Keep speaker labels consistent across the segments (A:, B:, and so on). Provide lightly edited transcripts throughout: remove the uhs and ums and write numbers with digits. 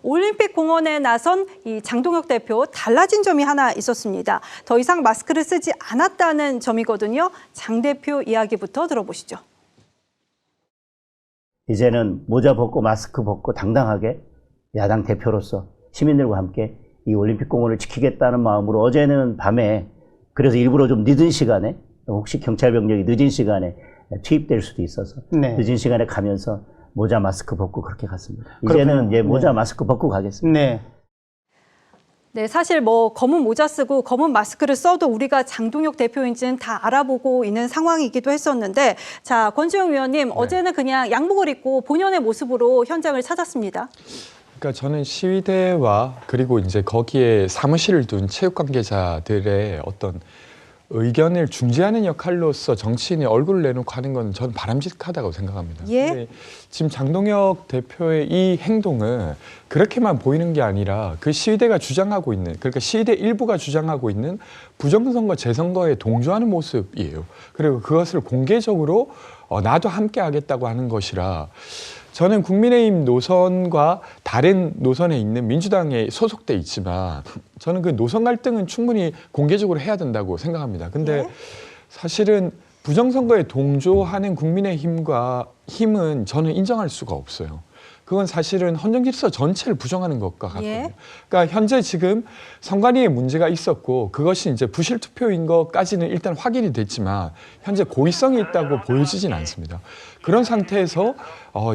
A: 올림픽 공원에 나선 이 장동혁 대표 달라진 점이 하나 있었습니다. 더 이상 마스크를 쓰지 않았다는 점이거든요. 장 대표 이야기부터 들어보시죠.
B: 이제는 모자 벗고 마스크 벗고 당당하게 야당 대표로서 시민들과 함께 이 올림픽 공원을 지키겠다는 마음으로 어제는 밤에 그래서 일부러 좀 늦은 시간에 혹시 경찰 병력이 늦은 시간에 투입될 수도 있어서 늦은 시간에 가면서 모자 마스크 벗고 그렇게 갔습니다. 이제는 이제 모자 마스크 벗고 가겠습니다.
A: 네, 사실 뭐 검은 모자 쓰고 검은 마스크를 써도 우리가 장동혁 대표인지는 다 알아보고 있는 상황이기도 했었는데, 자, 권지웅 위원님, 어제는 그냥 양복을 입고 본연의 모습으로 현장을 찾았습니다.
C: 그러니까 저는 시위대와 그리고 이제 거기에 사무실을 둔 체육 관계자들의 어떤 의견을 중재하는 역할로서 정치인이 얼굴을 내놓고 하는 건 저는 바람직하다고 생각합니다.
A: 예?
C: 지금 장동혁 대표의 이 행동은 그렇게만 보이는 게 아니라 그 시위대가 주장하고 있는, 그러니까 시위대 일부가 주장하고 있는 부정선거, 재선거에 동조하는 모습이에요. 그리고 그것을 공개적으로 나도 함께 하겠다고 하는 것이라, 저는 국민의힘 노선과 다른 노선에 있는 민주당에 소속돼 있지만 저는 그 노선 갈등은 충분히 공개적으로 해야 된다고 생각합니다. 근데 사실은 부정선거에 동조하는 국민의힘과 힘은 저는 인정할 수가 없어요. 그건 사실은 헌정 질서 전체를 부정하는 것과 같거든요. 그러니까 현재 지금 선관위에 문제가 있었고 그것이 이제 부실 투표인 것까지는 일단 확인이 됐지만 현재 고의성이 있다고 보여지진 않습니다. 그런 상태에서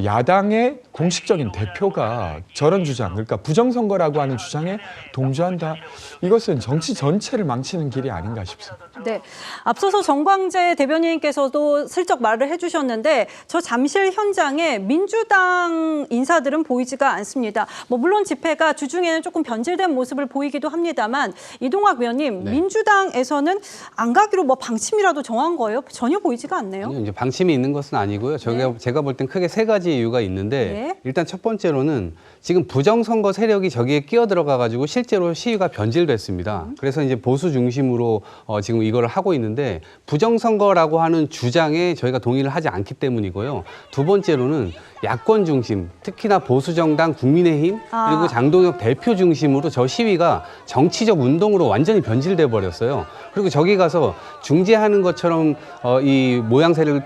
C: 야당의 공식적인 대표가 저런 주장, 그러니까 부정선거라고 하는 주장에 동조한다. 이것은 정치 전체를 망치는 길이 아닌가 싶습니다.
A: 네, 앞서서 정광재 대변인께서도 슬쩍 말을 해주셨는데 저 잠실 현장에 민주당 인사들은 보이지가 않습니다. 뭐 물론 집회가 주중에는 조금 변질된 모습을 보이기도 합니다만, 이동학 위원님, 민주당에서는 안 가기로 뭐 방침이라도 정한 거예요? 전혀 보이지가 않네요.
D: 아니요, 이제 방침이 있는 것은 아니고요. 제가 볼 땐 크게 세 가지 이유가 있는데, 일단 첫 번째로는 지금 부정선거 세력이 저기에 끼어들어가가지고 실제로 시위가 변질됐습니다. 그래서 이제 보수 중심으로 지금 이거를 하고 있는데, 부정선거라고 하는 주장에 저희가 동의를 하지 않기 때문이고요. 두 번째로는 야권 중심, 특히나 보수정당 국민의힘 그리고 장동혁 대표 중심으로 저 시위가 정치적 운동으로 완전히 변질돼 버렸어요. 그리고 저기 가서 중재하는 것처럼 이 모양새를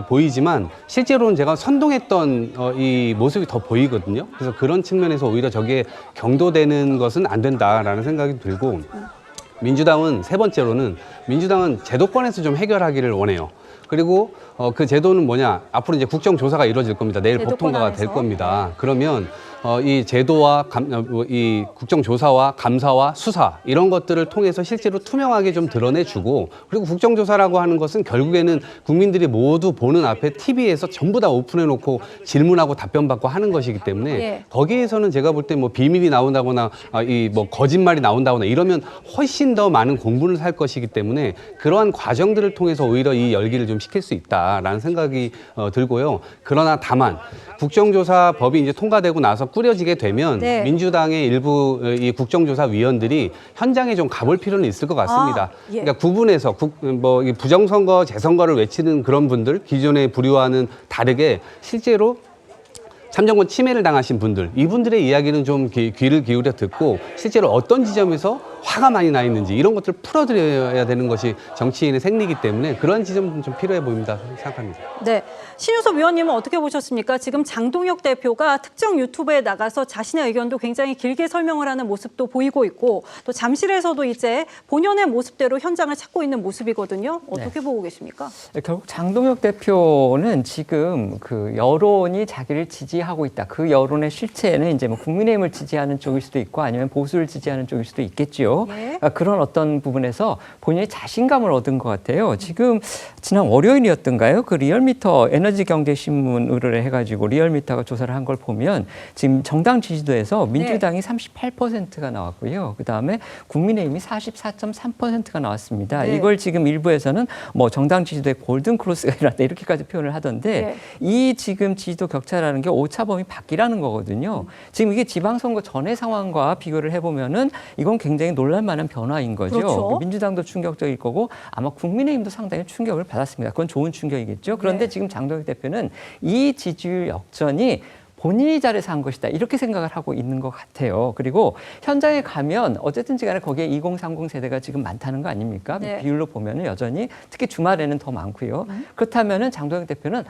D: 보이지만 실제로는 제가 선동했던 이 모습이 더 보이거든요. 그래서 그런 측면에서 오히려 저게 경도되는 것은 안 된다라는 생각이 들고, 민주당은 세 번째로는 민주당은 제도권에서 좀 해결하기를 원해요. 그리고 그 제도는 뭐냐? 앞으로 이제 국정조사가 이루어질 겁니다. 내일 법통과가 될 겁니다. 그러면 이 제도와 이 국정조사와 감사와 수사 이런 것들을 통해서 실제로 투명하게 좀 드러내주고, 그리고 국정조사라고 하는 것은 결국에는 국민들이 모두 보는 앞에 TV에서 전부 다 오픈해놓고 질문하고 답변받고 하는 것이기 때문에 거기에서는 제가 볼 때 뭐 비밀이 나온다거나 이 뭐 거짓말이 나온다거나 이러면 훨씬 더 많은 공분을 살 것이기 때문에 그러한 과정들을 통해서 오히려 이 열기를 좀 식힐 수 있다라는 생각이 들고요. 그러나 다만 국정조사법이 이제 통과되고 나서 꾸려지게 되면 민주당의 일부 이 국정조사 위원들이 현장에 좀 가볼 필요는 있을 것 같습니다. 그러니까 구분해서 뭐 부정선거, 재선거를 외치는 그런 분들, 기존의 부류와는 다르게 실제로 참정권 침해를 당하신 분들, 이분들의 이야기는 좀 귀를 기울여 듣고 실제로 어떤 지점에서 화가 많이 나 있는지 이런 것들을 풀어드려야 되는 것이 정치인의 생리이기 때문에 그런 지점은 좀 필요해 보입니다 생각합니다.
A: 네, 신유섭 위원님은 어떻게 보셨습니까? 지금 장동혁 대표가 특정 유튜브에 나가서 자신의 의견도 굉장히 길게 설명을 하는 모습도 보이고 있고, 또 잠실에서도 이제 본연의 모습대로 현장을 찾고 있는 모습이거든요. 어떻게 보고 계십니까?
E: 결국 장동혁 대표는 지금 그 여론이 자기를 지지하고 있다. 그 여론의 실체는 이제 뭐 국민의힘을 지지하는 쪽일 수도 있고 아니면 보수를 지지하는 쪽일 수도 있겠죠. 그런 어떤 부분에서 본인의 자신감을 얻은 것 같아요. 지금 지난 월요일이었던가요? 그 리얼미터 에너지경제신문 의뢰를 해가지고 리얼미터가 조사를 한 걸 보면 지금 정당 지지도에서 민주당이 38%가 나왔고요. 그다음에 국민의힘이 44.3%가 나왔습니다. 이걸 지금 일부에서는 뭐 정당 지지도의 골든 크로스가 일어났다 이렇게까지 표현을 하던데 이 지금 지지도 격차라는 게 오차범위 밖이라는 거거든요. 지금 이게 지방선거 전의 상황과 비교를 해보면은 이건 굉장히 놀랄만한 변화인 거죠.
A: 그렇죠.
E: 민주당도 충격적일 거고 아마 국민의힘도 상당히 충격을 받았습니다. 그건 좋은 충격이겠죠. 그런데 지금 장동혁 대표는 이 지지율 역전이 본인이 잘해서 한 것이다 이렇게 생각을 하고 있는 것 같아요. 그리고 현장에 가면 어쨌든지 간에 거기에 2030 세대가 지금 많다는 거 아닙니까?
A: 네.
E: 비율로 보면은 여전히 특히 주말에는 더 많고요. 그렇다면은 장동혁 대표는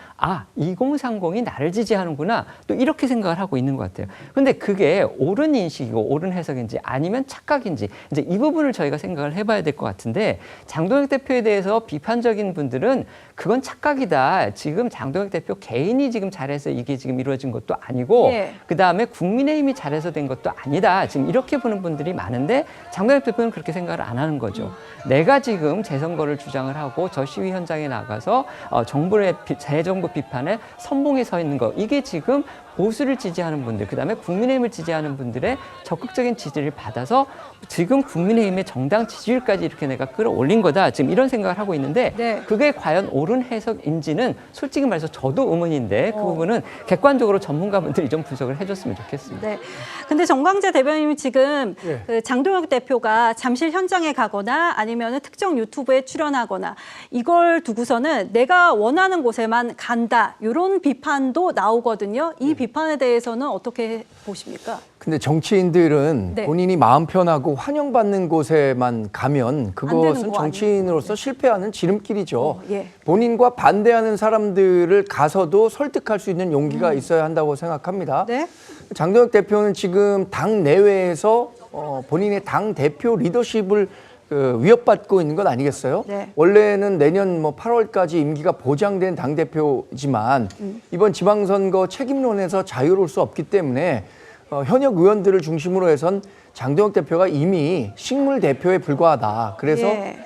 E: 2030이 나를 지지하는구나 또 이렇게 생각을 하고 있는 것 같아요. 근데 그게 옳은 인식이고 옳은 해석인지 아니면 착각인지 이제 이 부분을 저희가 생각을 해봐야 될 것 같은데 장동혁 대표에 대해서 비판적인 분들은 그건 착각이다. 지금 장동혁 대표 개인이 지금 잘해서 이게 지금 이루어진 것도 아니고
A: 예.
E: 그다음에 국민의힘이 잘해서 된 것도 아니다. 지금 이렇게 보는 분들이 많은데 장동혁 대표는 그렇게 생각을 안 하는 거죠. 내가 지금 재선거를 주장을 하고 저 시위 현장에 나가서 정부의 재정부 비판에 선봉에 서 있는 거 이게 지금 보수를 지지하는 분들 그다음에 국민의힘을 지지하는 분들의 적극적인 지지를 받아서 지금 국민의힘의 정당 지지율까지 이렇게 내가 끌어올린 거다. 지금 이런 생각을 하고 있는데
A: 네.
E: 그게 과연 옳은 해석인지는 솔직히 말해서 저도 의문인데 그 부분은 객관적으로 전문가분들이 좀 분석을 해줬으면 좋겠습니다.
A: 네. 근데 정광재 대변인이 지금
C: 예.
A: 그 장동혁 대표가 잠실 현장에 가거나 아니면 특정 유튜브에 출연하거나 이걸 두고서는 내가 원하는 곳에만 간다. 이런 비판도 나오거든요. 이 비판에 대해서는 어떻게 보십니까?
F: 근데 정치인들은
A: 네.
F: 본인이 마음 편하고 환영받는 곳에만 가면
A: 되는
F: 그것은
A: 거
F: 정치인으로서 실패하는 지름길이죠.
A: 예.
F: 본인과 반대하는 사람들을 가서도 설득할 수 있는 용기가 있어야 한다고 생각합니다.
A: 네.
F: 장동혁 대표는 지금 당 내외에서 본인의 당 대표 리더십을 위협받고 있는 것 아니겠어요?
A: 네.
F: 원래는 내년 8월까지 임기가 보장된 당대표지만 이번 지방선거 책임론에서 자유로울 수 없기 때문에 현역 의원들을 중심으로 해선 장동혁 대표가 이미 식물 대표에 불과하다. 그래서
A: 예.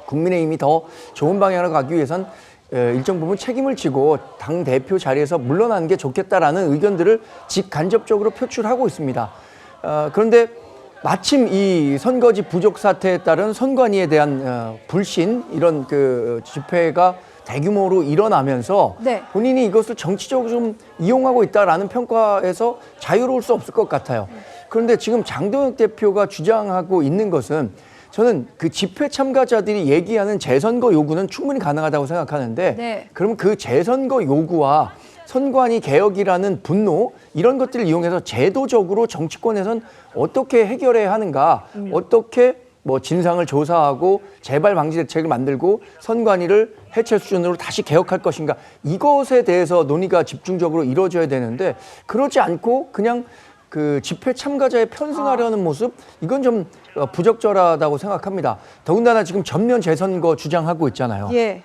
F: 국민의힘이 더 좋은 방향으로 가기 위해선 일정 부분 책임을 지고 당대표 자리에서 물러나는 게 좋겠다라는 의견들을 직간접적으로 표출하고 있습니다. 그런데 마침 이 선거지 부족 사태에 따른 선관위에 대한 불신 이런 그 집회가 대규모로 일어나면서
A: 네.
F: 본인이 이것을 정치적으로 좀 이용하고 있다라는 평가에서 자유로울 수 없을 것 같아요. 그런데 지금 장동혁 대표가 주장하고 있는 것은 저는 그 집회 참가자들이 얘기하는 재선거 요구는 충분히 가능하다고 생각하는데
A: 네.
F: 그럼 그 재선거 요구와 선관위 개혁이라는 분노 이런 것들을 이용해서 제도적으로 정치권에선 어떻게 해결해야 하는가 어떻게 진상을 조사하고 재발 방지 대책을 만들고 선관위를 해체 수준으로 다시 개혁할 것인가 이것에 대해서 논의가 집중적으로 이루어져야 되는데 그러지 않고 그냥 그 집회 참가자에 편승하려는 모습 이건 좀 부적절하다고 생각합니다. 더군다나 지금 전면 재선거 주장하고 있잖아요.
A: 예.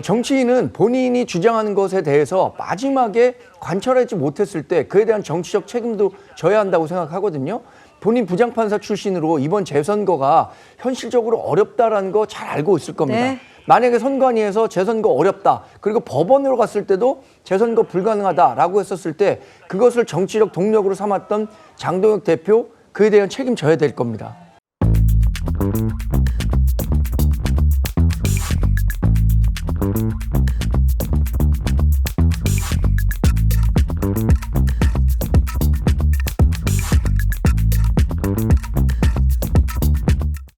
F: 정치인은 본인이 주장하는 것에 대해서 마지막에 관철하지 못했을 때 그에 대한 정치적 책임도 져야 한다고 생각하거든요. 본인 부장판사 출신으로 이번 재선거가 현실적으로 어렵다라는 거 잘 알고 있을 겁니다.
A: 네.
F: 만약에 선관위에서 재선거 어렵다. 그리고 법원으로 갔을 때도 재선거 불가능하다라고 했었을 때 그것을 정치적 동력으로 삼았던 장동혁 대표 그에 대한 책임져야 될 겁니다.